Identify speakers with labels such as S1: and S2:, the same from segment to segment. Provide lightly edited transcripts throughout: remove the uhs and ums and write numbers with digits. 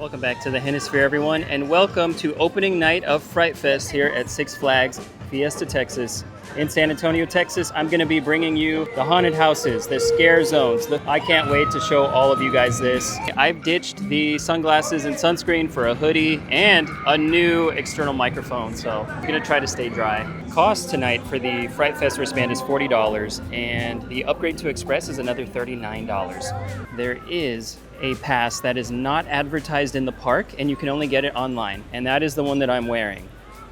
S1: Welcome back to the Hennisphere, everyone, and welcome to opening night of Frightfest here at Six Flags Fiesta, Texas. In San Antonio, Texas, I'm going to be bringing you the haunted houses, the scare zones. I can't wait to show all of you guys this. I've ditched the sunglasses and sunscreen for a hoodie and a new external microphone, so I'm going to try to stay dry. Cost tonight for the Frightfest wristband is $40, and the upgrade to Express is another $39. There is a pass that is not advertised in the park, and you can only get it online, and that is the one that I'm wearing.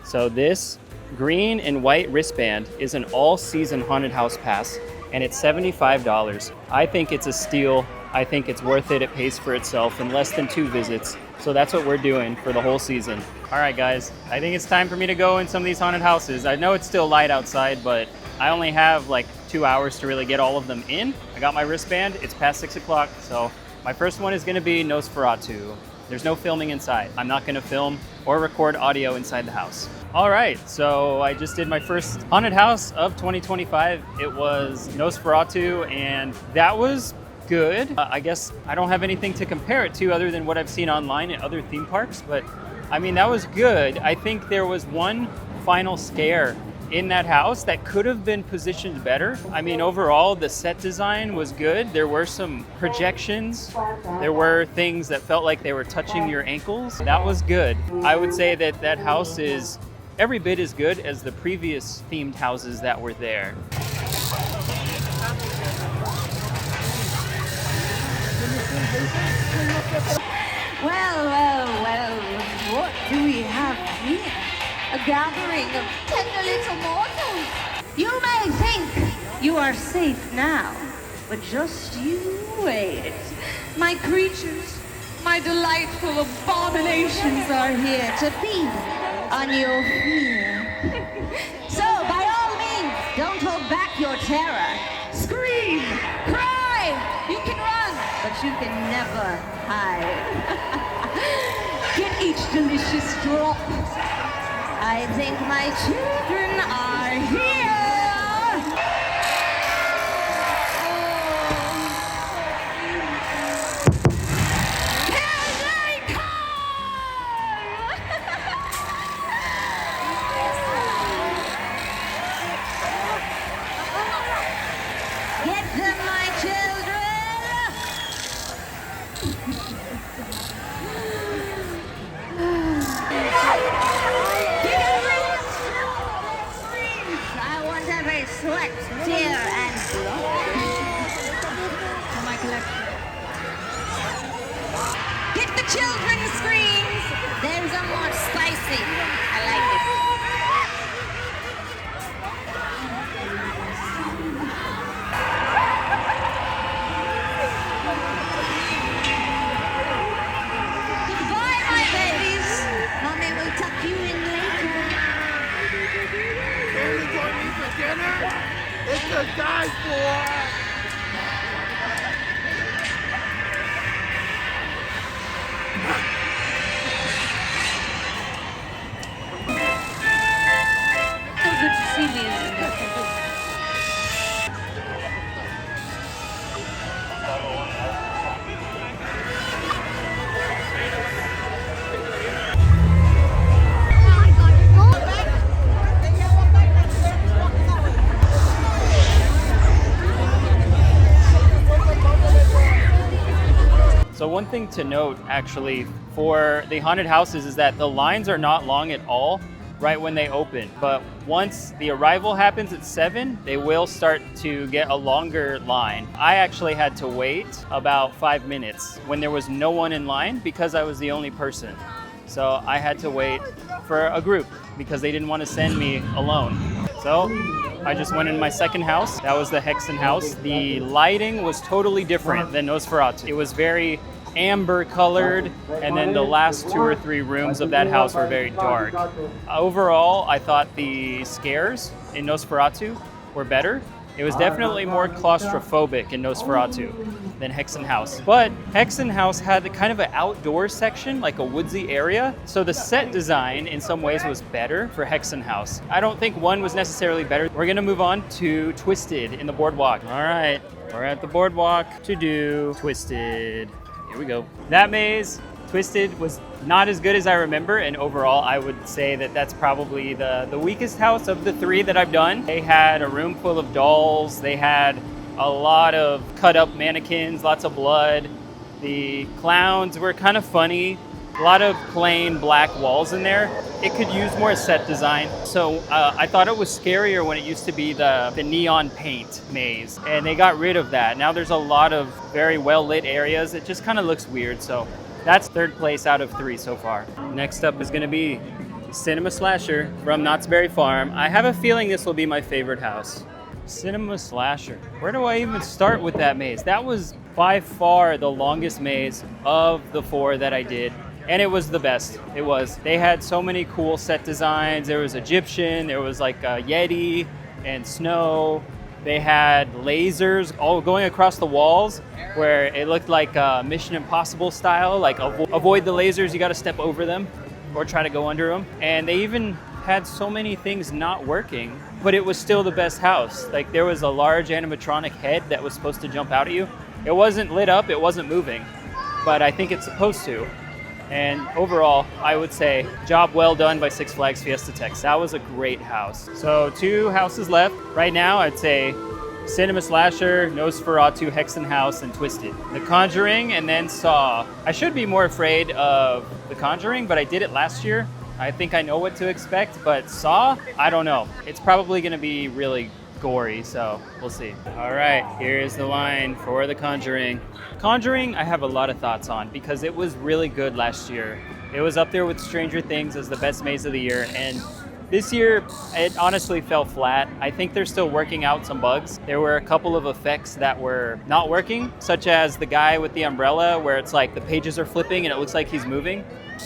S1: So this green and white wristband is an all-season haunted house pass, and it's $75. I think it's a steal. I think it's worth it. It pays for itself in less than 2 visits. So that's what we're doing for the whole season. All right, guys, I think it's time for me to go in some of these haunted houses. I know it's still light outside, but I only have like 2 hours to really get all of them in. I got my wristband. It's past 6 o'clock, so my first one is going to be Nosferatu. There's no filming inside. I'm not going to film or record audio inside the house. All right, so I just did my first haunted house of 2025. It was Nosferatu, and that was good. I guess I don't have anything to compare it to other than what I've seen online at other theme parks, but I mean, that was good. I think there was one final scare in that house that could have been positioned better. I mean, overall, the set design was good. There were some projections. There were things that felt like they were touching your ankles. That was good. I would say that that house is every bit as good as the previous themed houses that were there.
S2: Well, what do we have here? A gathering of tender little mortals. You may think you are safe now, but just you wait. My creatures, my delightful abominations are here to feed on your fear. So, by all means, don't hold back your terror. Scream, cry, you can run, but you can never hide. Get each delicious drop. I think my children are here. Here they come! Get them, my children! Sweat, tear, and blood for my collection. Get the children's screams. Those are more spicy. I like it. Goodbye, my babies. Mommy will tuck you in later.
S3: Dinner? It's a die for!
S2: So good to see me, isn't it?
S1: So one thing to note, actually, for the haunted houses is that the lines are not long at all right when they open. But once the arrival happens at 7, they will start to get a longer line. I actually had to wait about 5 minutes when there was no one in line because I was the only person. So I had to wait for a group because they didn't want to send me alone. So I just went in my second house. That was the Hexen house. The lighting was totally different than Nosferatu. It was very amber colored, and then the last 2 or 3 rooms of that house were very dark. Overall, I thought the scares in Nosferatu were better. It was definitely more claustrophobic in Nosferatu than Hexen House. But Hexen House had kind of an outdoor section, like a woodsy area. So the set design in some ways was better for Hexen House. I don't think one was necessarily better. We're gonna move on to Twisted in the boardwalk. All right, we're at the boardwalk to do Twisted. Here we go. That maze Twisted was not as good as I remember, and overall I would say that that's probably the weakest house of the 3 that I've done. They had a room full of dolls, they had a lot of cut up mannequins, lots of blood. The clowns were kind of funny. A lot of plain black walls in there. It could use more set design. So I thought it was scarier when it used to be the neon paint maze, and they got rid of that. Now there's a lot of very well lit areas. It just kind of looks weird. So that's 3rd place out of 3 so far. Next up is going to be Cinema Slasher from Knott's Berry Farm. I have a feeling this will be my favorite house. Cinema Slasher. Where do I even start with that maze? That was by far the longest maze of the 4 that I did. And it was the best. It was. They had so many cool set designs. There was Egyptian, there was like a Yeti and snow. They had lasers all going across the walls where it looked like Mission Impossible style, like avoid the lasers, you gotta step over them or try to go under them. And they even had so many things not working, but it was still the best house. Like there was a large animatronic head that was supposed to jump out at you. It wasn't lit up, it wasn't moving, but I think it's supposed to. And overall, I would say, job well done by Six Flags Fiesta Texas. That was a great house. So 2 houses left. Right now, I'd say Cinema Slasher, Nosferatu, Hexen House, and Twisted. The Conjuring, and then Saw. I should be more afraid of The Conjuring, but I did it last year. I think I know what to expect, but Saw, I don't know. It's probably gonna be really gory, so we'll see. All right, here is the line for The Conjuring. Conjuring, I have a lot of thoughts on because it was really good last year. It was up there with Stranger Things as the best maze of the year, and this year it honestly fell flat. I think they're still working out some bugs. There were a couple of effects that were not working, such as the guy with the umbrella where it's like the pages are flipping and it looks like he's moving.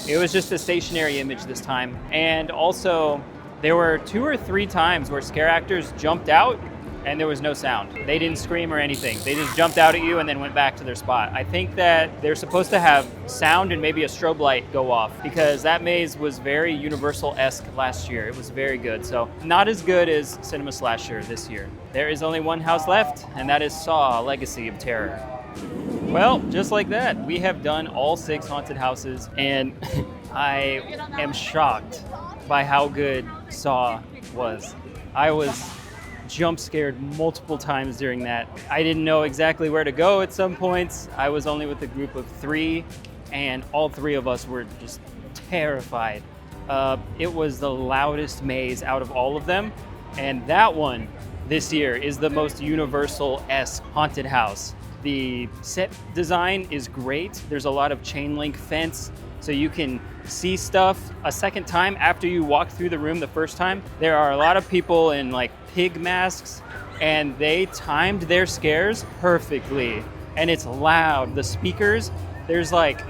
S1: It was just a stationary image this time. And also, there were 2 or 3 times where scare actors jumped out and there was no sound. They didn't scream or anything. They just jumped out at you and then went back to their spot. I think that they're supposed to have sound and maybe a strobe light go off because that maze was very Universal-esque last year. It was very good. So not as good as Cinema Slasher this year. There is only 1 house left, and that is Saw, Legacy of Terror. Well, just like that, we have done all 6 haunted houses, and I am shocked by how good Saw was. I was jump scared multiple times during that. I didn't know exactly where to go at some points. I was only with a group of 3, and all 3 of us were just terrified. It was the loudest maze out of all of them, and that one this year is the most Universal-esque haunted house. The set design is great. There's a lot of chain link fence, so you can see stuff a second time after you walk through the room the first time. There are a lot of people in like pig masks, and they timed their scares perfectly. And it's loud. The speakers, there's like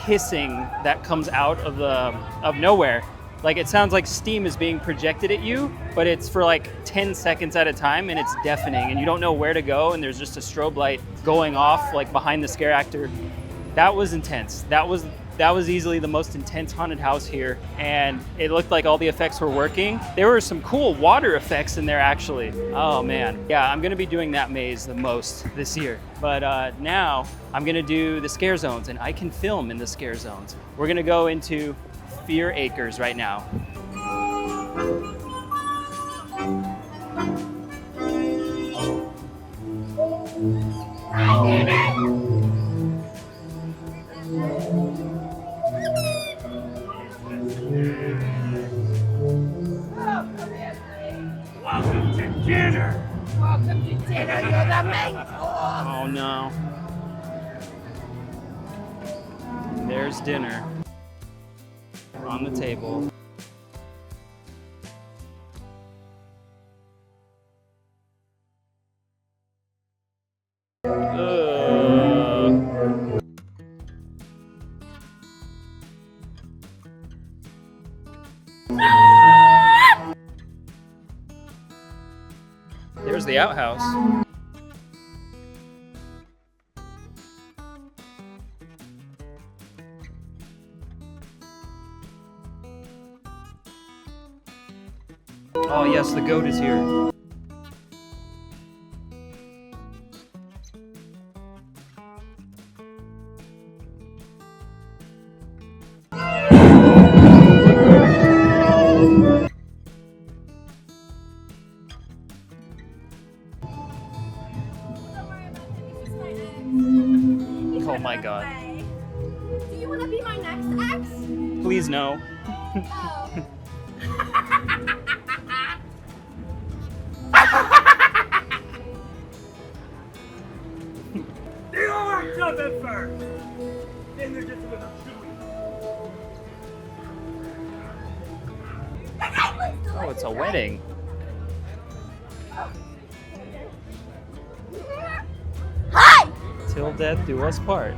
S1: hissing that comes out of nowhere. Like it sounds like steam is being projected at you, but it's for like 10 seconds at a time, and it's deafening, and you don't know where to go, and there's just a strobe light going off like behind the scare actor. That was intense. That was easily the most intense haunted house here, and it looked like all the effects were working. There were some cool water effects in there actually. Oh man. Yeah, I'm gonna be doing that maze the most this year. But now I'm gonna do the scare zones, and I can film in the scare zones. We're gonna go into Fear Acres right now.
S3: Welcome to dinner. Welcome to dinner. You're the main course.
S1: Oh no. There's dinner on the table. There's the outhouse. Oh yes, the goat is here.
S4: be my next ex?
S1: Please no.
S4: Oh.
S3: They all act up at first. Then they're just a little chewy.
S1: Oh, it's a wedding.
S4: Hi!
S1: Till death do us part.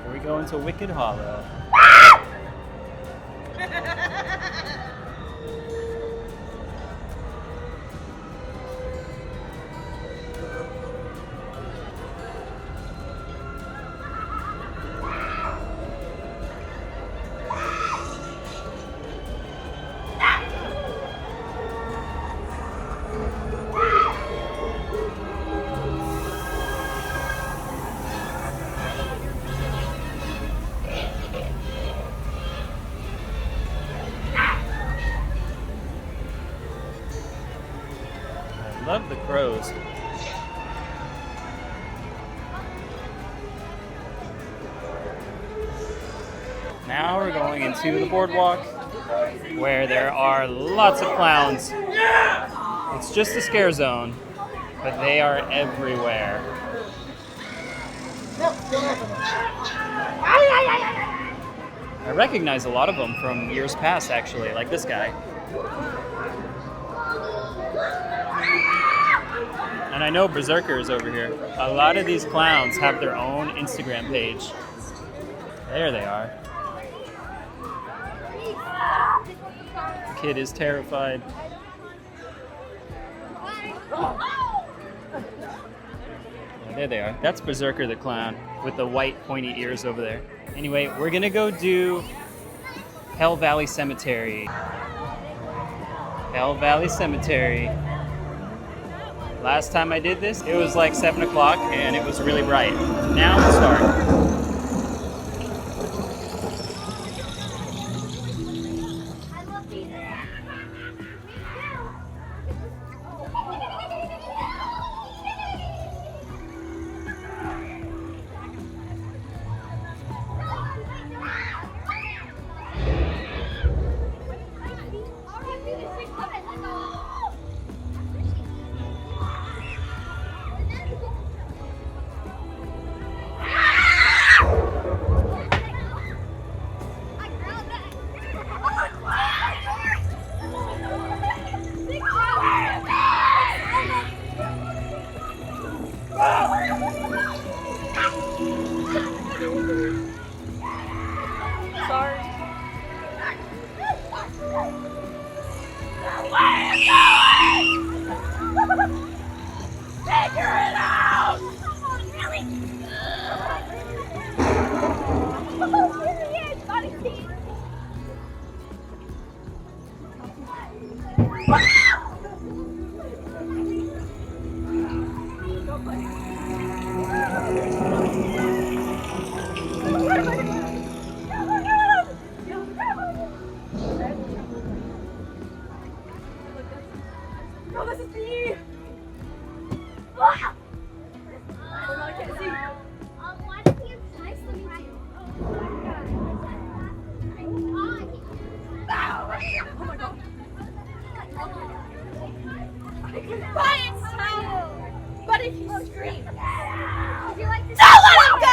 S1: Are we going to Wicked Hollow? I love the crows. Now we're going into the boardwalk where there are lots of clowns. It's just a scare zone, but they are everywhere. I recognize a lot of them from years past, actually, like this guy. And I know Berserker's over here. A lot of these clowns have their own Instagram page. There they are. The kid is terrified. Yeah, there they are. That's Berserker the clown with the white pointy ears over there. Anyway, we're gonna go do Hell Valley Cemetery. Hell Valley Cemetery. Last time I did this, it was like 7 o'clock and it was really bright. Now it's dark.
S4: But if you scream, would you like to don't let him go!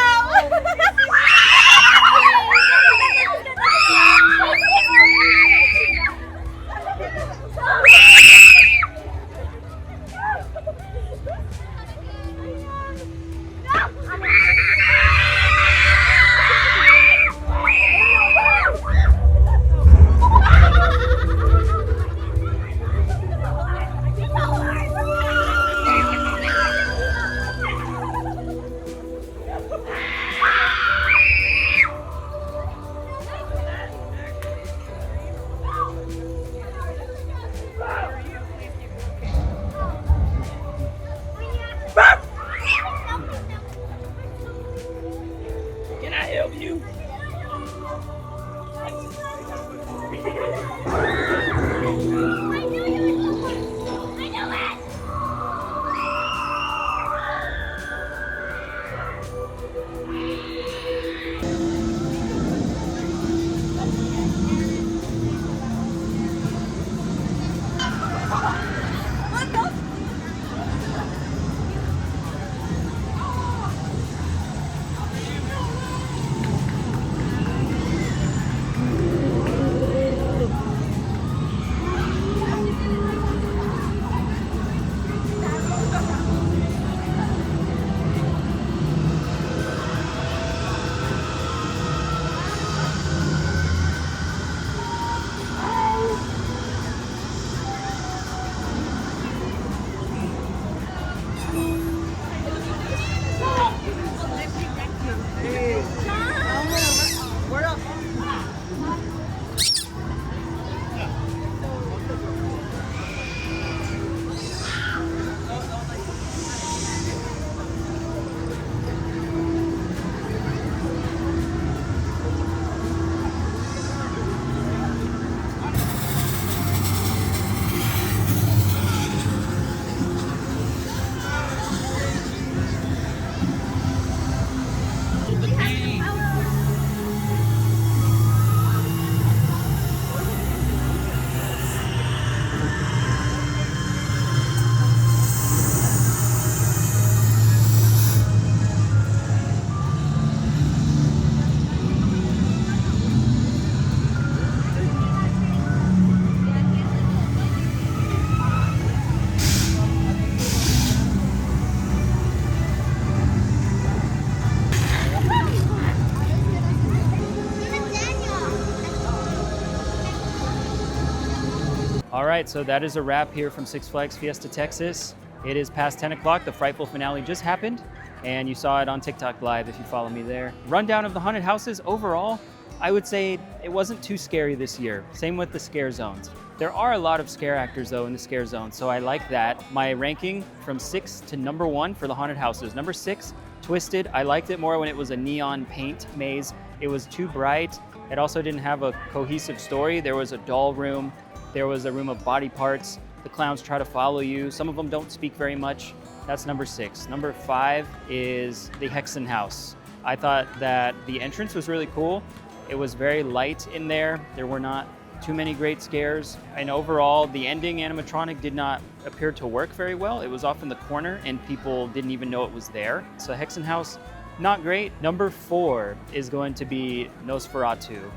S1: right, so that is a wrap here from Six Flags Fiesta Texas. It is past 10 o'clock. The Frightful finale just happened, and you saw it on TikTok Live if you follow me there. Rundown of the haunted houses overall, I would say it wasn't too scary this year. Same with the scare zones. There are a lot of scare actors though in the scare zone, so I like that. My ranking from 6 to number 1 for the haunted houses. Number 6, Twisted. I liked it more when it was a neon paint maze. It was too bright. It also didn't have a cohesive story. There was a doll room. There was a room of body parts. The clowns try to follow you. Some of them don't speak very much. That's number 6. Number 5 is the Hexen house. I thought that the entrance was really cool. It was very light in there. There were not too many great scares. And overall, the ending animatronic did not appear to work very well. It was off in the corner and people didn't even know it was there. So Hexen house, not great. Number 4 is going to be Nosferatu.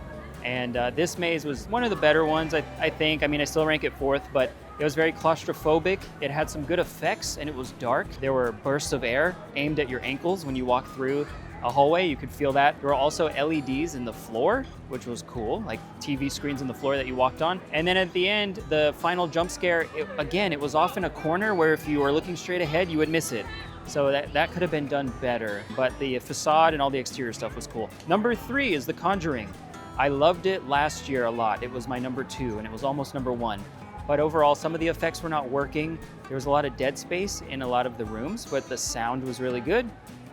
S1: And this maze was one of the better ones, I think. I mean, I still rank it 4th, but it was very claustrophobic. It had some good effects and it was dark. There were bursts of air aimed at your ankles when you walked through a hallway. You could feel that. There were also LEDs in the floor, which was cool, like TV screens in the floor that you walked on. And then at the end, the final jump scare, it was off in a corner where if you were looking straight ahead, you would miss it. So that could have been done better, but the facade and all the exterior stuff was cool. Number 3 is The Conjuring. I loved it last year a lot. It was my number 2 and it was almost number 1. But overall, some of the effects were not working. There was a lot of dead space in a lot of the rooms, but the sound was really good.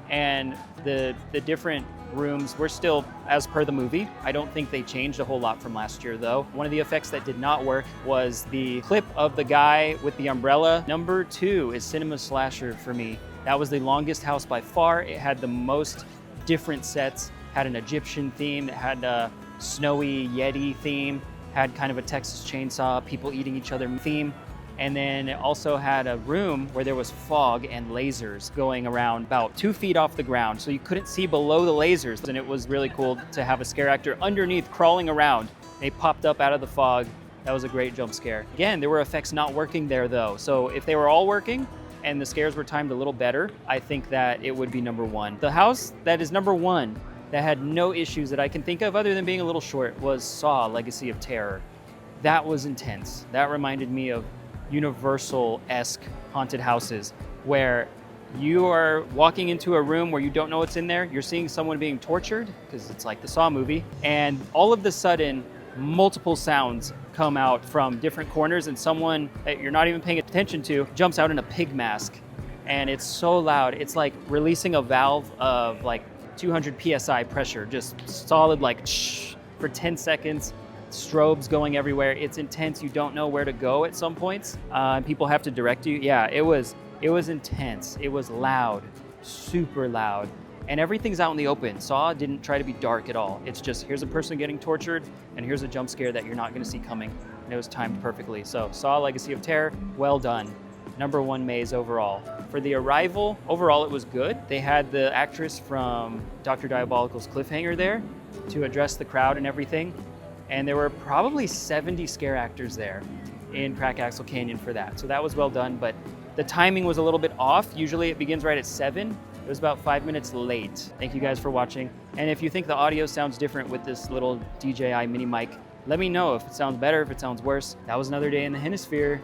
S1: And the different rooms were still as per the movie. I don't think they changed a whole lot from last year though. One of the effects that did not work was the clip of the guy with the umbrella. Number 2 is Cinema Slasher for me. That was the longest house by far. It had the most different sets, had an Egyptian theme, it had a snowy Yeti theme, had kind of a Texas Chainsaw, people eating each other theme. And then it also had a room where there was fog and lasers going around about 2 feet off the ground. So you couldn't see below the lasers. And it was really cool to have a scare actor underneath crawling around. They popped up out of the fog. That was a great jump scare. Again, there were effects not working there though. So if they were all working and the scares were timed a little better, I think that it would be number 1. The house that is number 1 that had no issues that I can think of other than being a little short was Saw: Legacy of Terror. That was intense. That reminded me of Universal-esque haunted houses where you are walking into a room where you don't know what's in there. You're seeing someone being tortured because it's like the Saw movie. And all of a sudden, multiple sounds come out from different corners and someone that you're not even paying attention to jumps out in a pig mask. And it's so loud. It's like releasing a valve of like 200 PSI pressure, just solid like shh for 10 seconds. Strobes going everywhere. It's intense. You don't know where to go at some points. People have to direct you. Yeah, it was intense. It was loud, super loud. And everything's out in the open. Saw didn't try to be dark at all. It's just, here's a person getting tortured and here's a jump scare that you're not gonna see coming. And it was timed perfectly. So Saw: Legacy of Terror, well done. Number 1 maze overall. For The Arrival, overall it was good. They had the actress from Dr. Diabolical's Cliffhanger there to address the crowd and everything. And there were probably 70 scare actors there in Crack Axle Canyon for that. So that was well done, but the timing was a little bit off. Usually it begins right at 7. It was about 5 minutes late. Thank you guys for watching. And if you think the audio sounds different with this little DJI mini mic, let me know if it sounds better, if it sounds worse. That was another day in the Hennisphere.